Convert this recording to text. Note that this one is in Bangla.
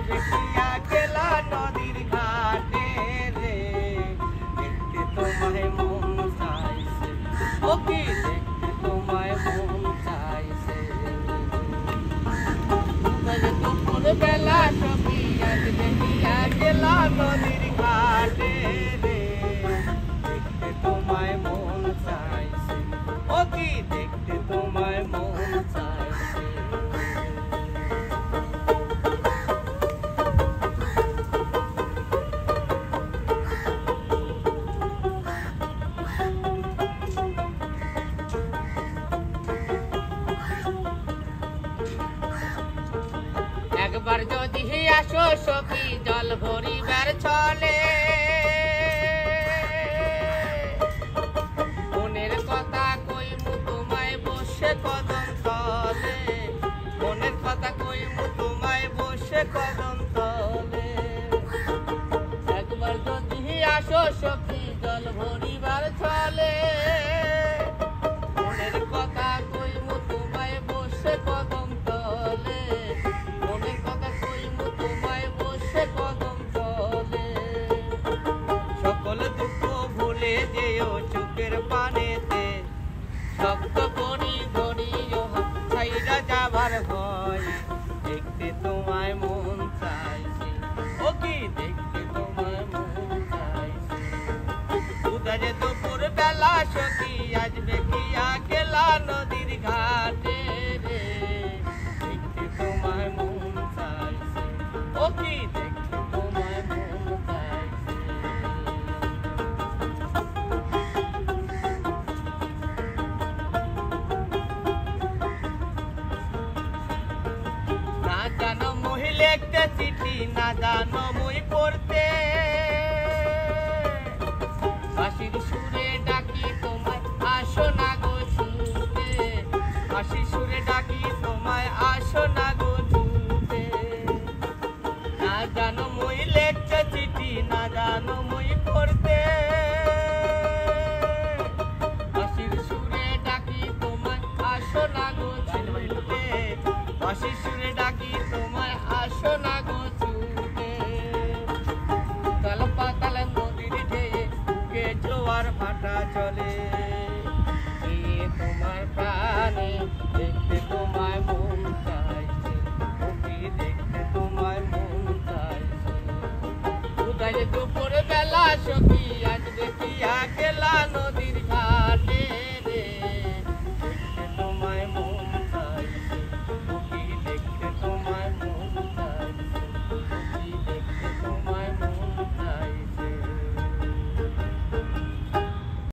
দেখিয়া গেলা নদীর ঘাটে রে, দেখতে তোমায় মন চাইছে, ও কি দেখতে তোমায় মন চাইছে। দুপুর বেলা সখী আজ দেখিয়া গেলা নদীর ঘাটে রে, দেখতে তোমায় মন চাইছে, ও কি দেখতে তোমায় মন চাইছে। একবার যদি আসো সখী জল ভরিবার ছলে, মনের কথা কইমু তোমায় বসে কদম তলে, মনের কথা কইমু তোমায় বসে কদম তলে। একবার যদি আসো সখী জল ভরিবার ছলে, মনের কথা কইমু তোমায় বসে কদম তলে, মনের কথা কইমু তোমায় বসে কদম তলে। সকল দুঃখ ভুলে যেও চোখের পানেতে, শব্দ করি করি ছাইরা যাবার ভয়, দেখতে তোমায় মন চাইছে, ও কি দেখতে তোমায় মন চাইছে। উদারে দুপুর বেলা সখী আজ দেখিয়া গেলা নদীর ঘাটে রে, দেখতে তোমায় মন চাইছে, ও কি দেখতে তোমায় মন চাইছে। না জানো মহিলা একটা চিঠি, না জানো মই পড়তে, হাসির সুরে ডাকি তোমায় আসো না গো ছুটে, হাসির সুরে ডাকি তোমায় আসো না গো ছুটে। না জানো মই লেখা চিঠি, না জানো মই পড়তে, হাসির সুরে ডাকি তোমায় আসো না গো ছুটে, হাসির সুরে ডাকি তোমায় আসো না গো ছুটে। তাল পাতাল নদীর ঢেয়ে বুকে জোয়ার ভাটা চলে, তোমার প্রাণে দেখতে তোমায় মন চাইছে, ওকে দেখতে তোমায় মন চাইছে। উদয় দুপুর বেলা সখী আজ দেখিয়া গেলা